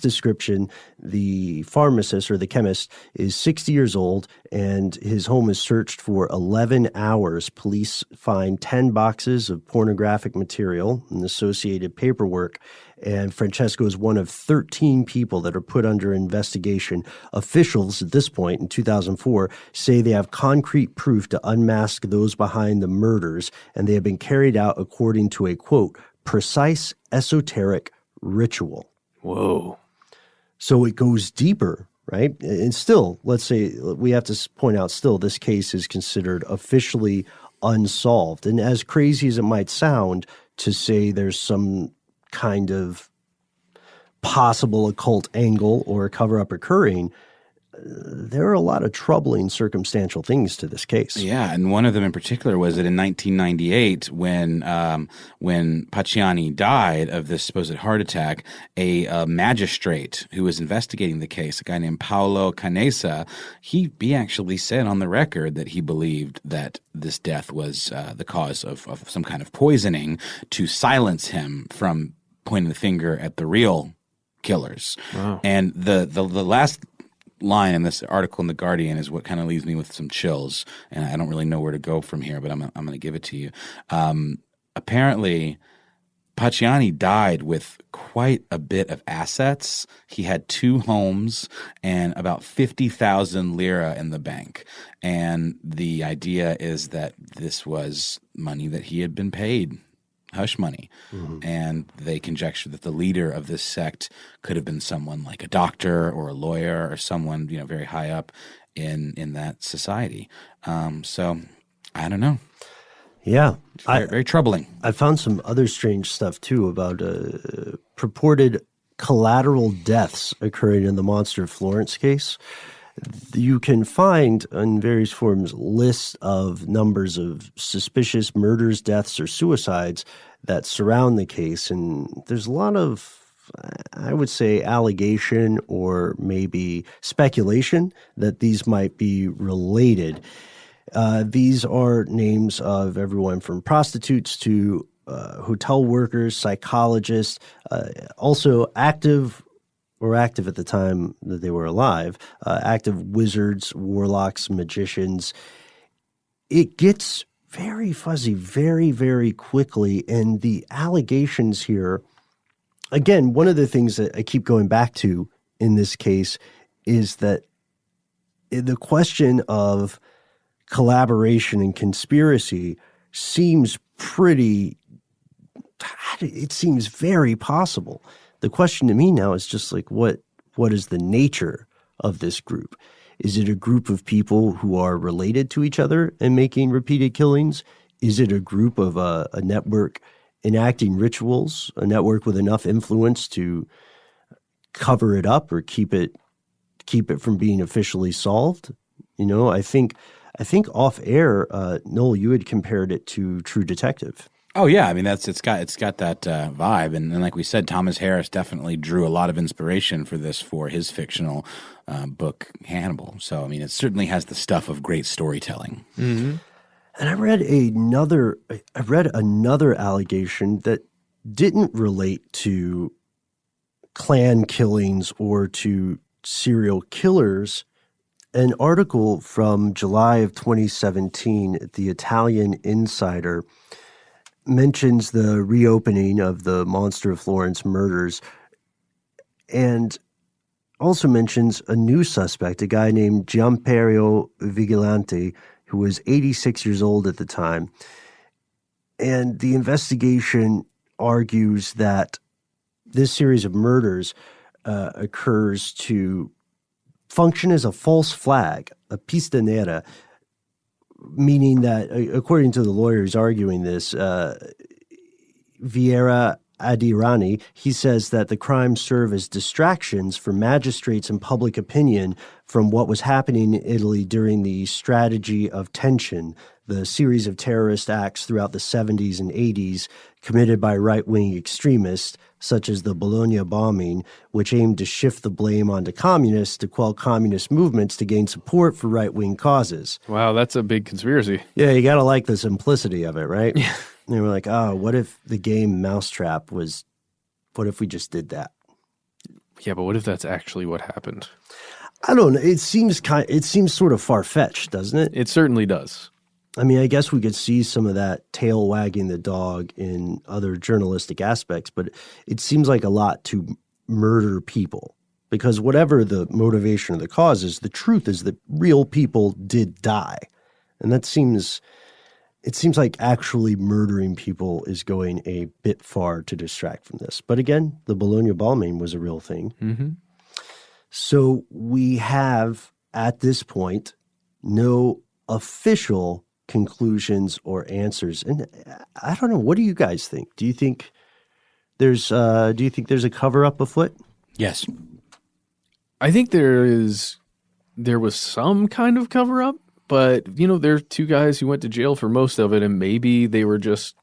description, the pharmacist or the chemist is 60 years old, and his home is searched for 11 hours. Police find 10 boxes of pornographic material and associated paperwork. And Francesco is one of 13 people that are put under investigation. Officials at this point in 2004 say they have concrete proof to unmask those behind the murders, and they have been carried out according to a, quote, precise esoteric ritual. Whoa. So it goes deeper, right? And still, let's say, we have to point out still, this case is considered officially unsolved. And as crazy as it might sound to say there's some kind of possible occult angle or cover-up occurring, there are a lot of troubling circumstantial things to this case. Yeah, and one of them in particular was that in 1998, when Pacciani died of this supposed heart attack, a magistrate who was investigating the case, a guy named Paolo Canessa, he actually said on the record that he believed that this death was the cause of some kind of poisoning to silence him from pointing the finger at the real killers. Wow. And the last line in this article in The Guardian is what kind of leaves me with some chills, and I don't really know where to go from here, but I'm going to give it to you. Apparently, Pacciani died with quite a bit of assets. He had 2 homes and about 50,000 lira in the bank. And the idea is that this was money that he had been paid, hush money. Mm-hmm. And they conjecture that the leader of this sect could have been someone like a doctor or a lawyer or someone, very high up in that society. So I don't know. Yeah. Very, very troubling. I found some other strange stuff too about purported collateral deaths occurring in the Monster of Florence case. You can find in various forms lists of numbers of suspicious murders, deaths, or suicides that surround the case. And there's a lot of, I would say, allegation or maybe speculation that these might be related. These are names of everyone from prostitutes to hotel workers, psychologists, also active at the time that they were alive, active wizards, warlocks, magicians. It gets very fuzzy very, very quickly. And the allegations here, again, one of the things that I keep going back to in this case is that the question of collaboration and conspiracy seems very possible. The question to me now is just like, what is the nature of this group? Is it a group of people who are related to each other and making repeated killings? Is it a group of a network enacting rituals, a network with enough influence to cover it up or keep it from being officially solved? I think off air, Noel, you had compared it to True Detective. Oh yeah, I mean it's got that vibe, and like we said, Thomas Harris definitely drew a lot of inspiration for his fictional book Hannibal. So I mean, it certainly has the stuff of great storytelling. Mm-hmm. And I read another allegation that didn't relate to clan killings or to serial killers. An article from July of 2017 at the Italian Insider mentions the reopening of the Monster of Florence murders. And also mentions a new suspect, a guy named Giampiero Vigilante, who was 86 years old at the time. And the investigation argues that this series of murders occurs to function as a false flag, a pista nera, meaning that, according to the lawyers arguing this, Vieira Adirani, he says that the crimes serve as distractions for magistrates and public opinion from what was happening in Italy during the strategy of tension, the series of terrorist acts throughout the 70s and 80s committed by right-wing extremists, such as the Bologna bombing, which aimed to shift the blame onto communists to quell communist movements to gain support for right-wing causes. Wow, that's a big conspiracy. Yeah, you got to like the simplicity of it, right? Yeah. They were like, oh, what if the game Mousetrap was, what if we just did that? Yeah, but what if that's actually what happened? I don't know. It seems sort of far-fetched, doesn't it? It certainly does. I mean, I guess we could see some of that tail wagging the dog in other journalistic aspects, but it seems like a lot to murder people, because whatever the motivation or the cause is, the truth is that real people did die. And it seems like actually murdering people is going a bit far to distract from this. But again, the Bologna bombing was a real thing. Mm-hmm. So we have, at this point, no official conclusions or answers. And I don't know, what do you guys think? Do you think there's a cover-up afoot? Yes. I think there was some kind of cover-up, but, there are two guys who went to jail for most of it, and maybe they were just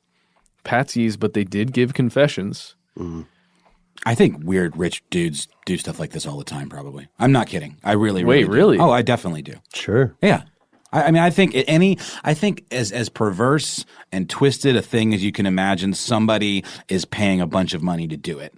patsies, but they did give confessions. Mm. I think weird rich dudes do stuff like this all the time, probably. I'm not kidding. I really Wait, do. really? Oh, I definitely do. Sure. Yeah. I mean, I think as perverse and twisted a thing as you can imagine, somebody is paying a bunch of money to do it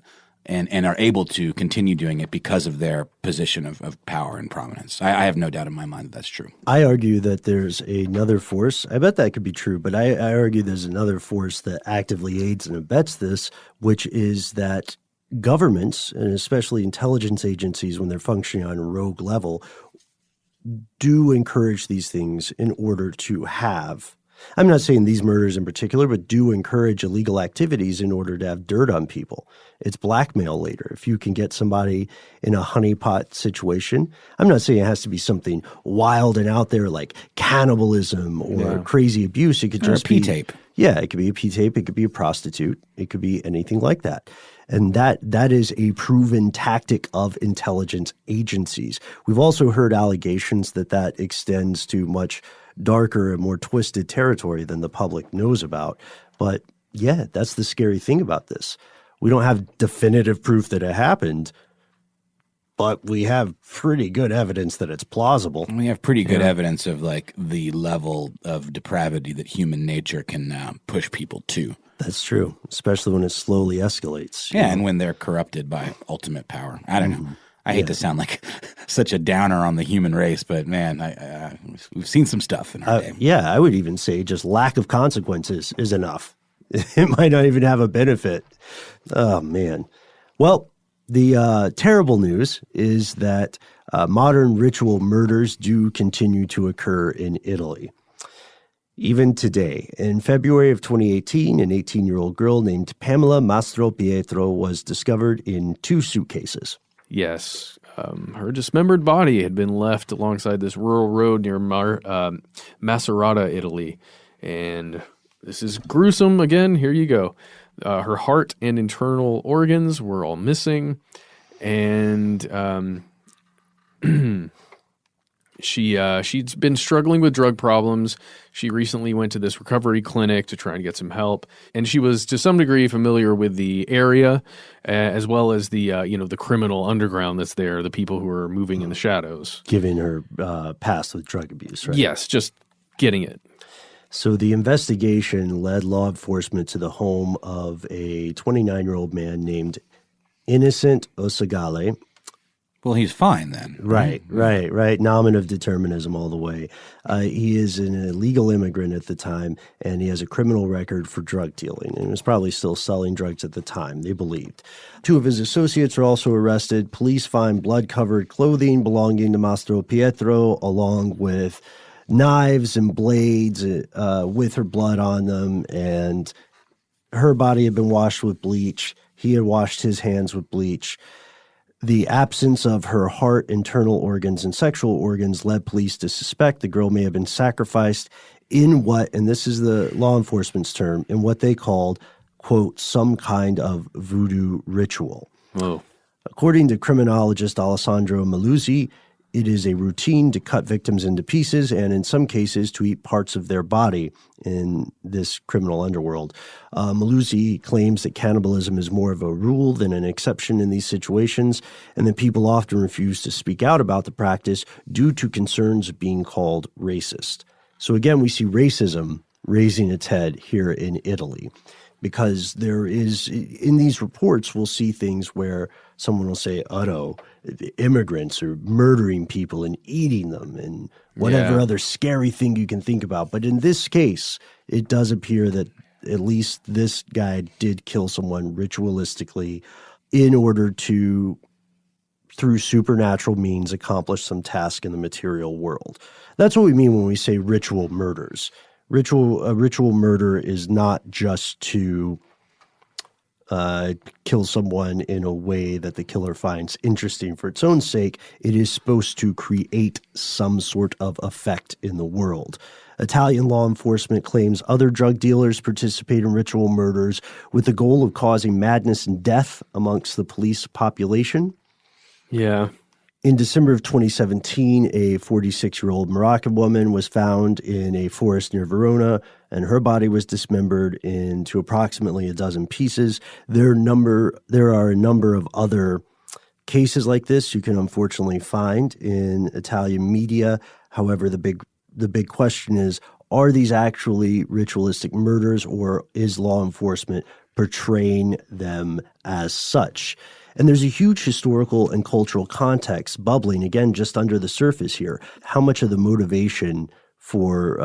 and are able to continue doing it because of their position of power and prominence. I have no doubt in my mind that that's true. I argue that there's another force. I bet that could be true, but I argue there's another force that actively aids and abets this, which is that governments, and especially intelligence agencies when they're functioning on a rogue level, do encourage these things in order to have, I'm not saying these murders in particular, but do encourage illegal activities in order to have dirt on people. It's blackmail later. If you can get somebody in a honeypot situation, I'm not saying it has to be something wild and out there like cannibalism or crazy abuse. It could just be a P-tape. Yeah, it could be a P-tape. It could be a prostitute. It could be anything like that. And that is a proven tactic of intelligence agencies. We've also heard allegations that extends to much darker and more twisted territory than the public knows about. But yeah, that's the scary thing about this. We don't have definitive proof that it happened, but we have pretty good evidence that it's plausible. We have pretty good evidence of like the level of depravity that human nature can push people to. That's true, especially when it slowly escalates. Yeah, and when they're corrupted by ultimate power. I don't know. I hate to sound like such a downer on the human race, but man, we've seen some stuff in our day. Yeah, I would even say just lack of consequences is enough. It might not even have a benefit. Oh, man. Well, the terrible news is that modern ritual murders do continue to occur in Italy. Even today, in February of 2018, an 18-year-old girl named Pamela Mastro Pietro was discovered in 2 suitcases. Yes. Her dismembered body had been left alongside this rural road near Macerata, Italy. And this is gruesome. Again, here you go. Her heart and internal organs were all missing. And she'd been struggling with drug problems. She recently went to this recovery clinic to try and get some help, and she was to some degree familiar with the area, as well as the the criminal underground that's there, the people who are moving in the shadows. Given her past with drug abuse, right? Yes, just getting it. So the investigation led law enforcement to the home of a 29-year-old man named Innocent Osagale, Well, he's fine then. Right. Nominative determinism all the way. He is an illegal immigrant at the time, and he has a criminal record for drug dealing, and was probably still selling drugs at the time, they believed. 2 of his associates are also arrested. Police find blood-covered clothing belonging to Mastro Pietro, along with knives and blades with her blood on them, and her body had been washed with bleach. He had washed his hands with bleach. The absence of her heart, internal organs, and sexual organs led police to suspect the girl may have been sacrificed in what, and this is the law enforcement's term, in what they called, quote, some kind of voodoo ritual. Whoa. According to criminologist Alessandro Maluzzi, it is a routine to cut victims into pieces and, in some cases, to eat parts of their body in this criminal underworld. Maluzzi claims that cannibalism is more of a rule than an exception in these situations, and that people often refuse to speak out about the practice due to concerns of being called racist. So again, we see racism raising its head here in Italy, because there is, in these reports, we'll see things where someone will say, oh no, immigrants are murdering people and eating them and whatever other scary thing you can think about. But in this case, it does appear that at least this guy did kill someone ritualistically in order to, through supernatural means, accomplish some task in the material world. That's what we mean when we say ritual murders. A ritual murder is not just to kill someone in a way that the killer finds interesting for its own sake. It is supposed to create some sort of effect in the world. Italian law enforcement claims other drug dealers participate in ritual murders with the goal of causing madness and death amongst the police population. Yeah. In December of 2017, a 46-year-old Moroccan woman was found in a forest near Verona, and her body was dismembered into approximately a dozen pieces. There are a number of other cases like this you can unfortunately find in Italian media. However, the big question is, are these actually ritualistic murders, or is law enforcement portraying them as such? And there's a huge historical and cultural context bubbling, again, just under the surface here. How much of the motivation for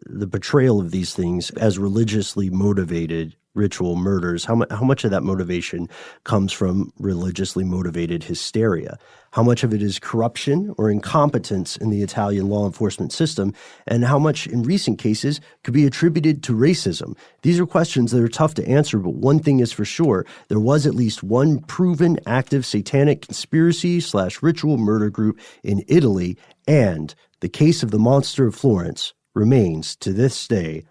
the portrayal of these things as religiously motivated ritual murders, how much of that motivation comes from religiously motivated hysteria? How much of it is corruption or incompetence in the Italian law enforcement system? And how much, in recent cases, could be attributed to racism? These are questions that are tough to answer, but one thing is for sure. There was at least one proven active satanic conspiracy/ritual murder group in Italy, and the case of the Monster of Florence remains, to this day,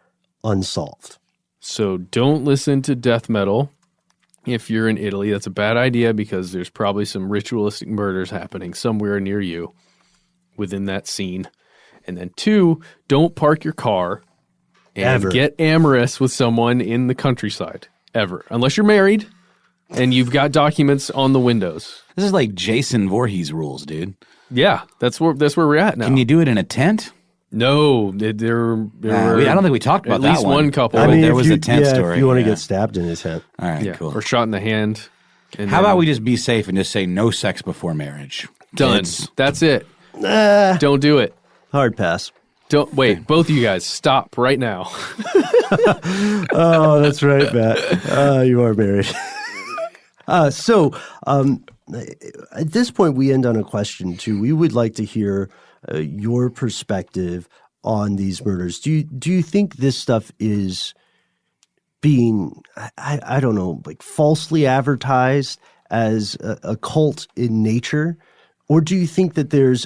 unsolved. So don't listen to death metal if you're in Italy. That's a bad idea, because there's probably some ritualistic murders happening somewhere near you within that scene. And then 2, don't park your car and get amorous with someone in the countryside, ever. Unless you're married and you've got documents on the windows. This is like Jason Voorhees rules, dude. Yeah, that's where we're at now. Can you do it in a tent? No, there were I don't think we talked about at that least one couple. I mean, there was a tent story. If you want to get stabbed in his head. All right, cool. Or shot in the hand. How about we just be safe and just say no sex before marriage? Done. That's it. Don't do it. Hard pass. Don't wait. Both of you guys, stop right now. Oh, that's right, Matt. You are married. So at this point, we end on a question, too. We would like to hear your perspective on these murders. Do you think this stuff is being, I don't know, like falsely advertised as a cult in nature? Or do you think that there is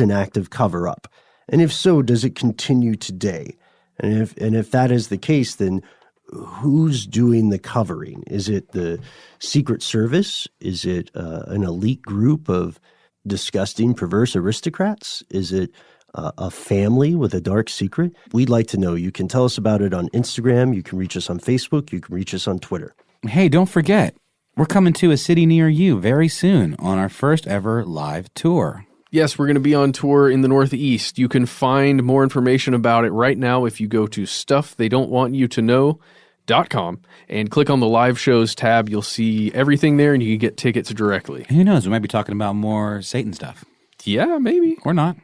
an active cover-up? And if so, does it continue today? And if that is the case, then who's doing the covering? Is it the Secret Service? Is it an elite group of disgusting, perverse aristocrats? Is it a family with a dark secret? We'd like to know. You can tell us about it on Instagram. You can reach us on Facebook. You can reach us on Twitter. Hey, don't forget, we're coming to a city near you very soon on our first ever live tour. Yes, we're going to be on tour in the Northeast. You can find more information about it right now if you go to stufftheydon'twantyoutoknow.com. iHeartRadio.com and click on the live shows tab. You'll see everything there and you can get tickets directly. Who knows? We might be talking about more Satan stuff. Yeah, maybe. Or not.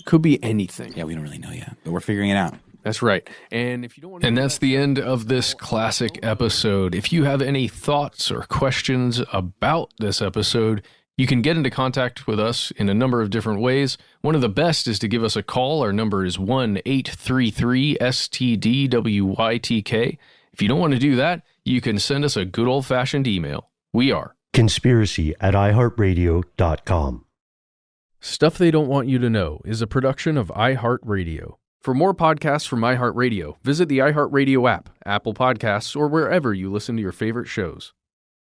Could be anything. Yeah, we don't really know yet, but we're figuring it out. That's right. And if you don't want to, and that's the end of this classic episode. If you have any thoughts or questions about this episode, you can get into contact with us in a number of different ways. One of the best is to give us a call. Our number is 1-833-STDWYTK. If you don't want to do that, you can send us a good old-fashioned email. We are conspiracy@iHeartRadio.com. Stuff They Don't Want You to Know is a production of iHeartRadio. For more podcasts from iHeartRadio, visit the iHeartRadio app, Apple Podcasts, or wherever you listen to your favorite shows.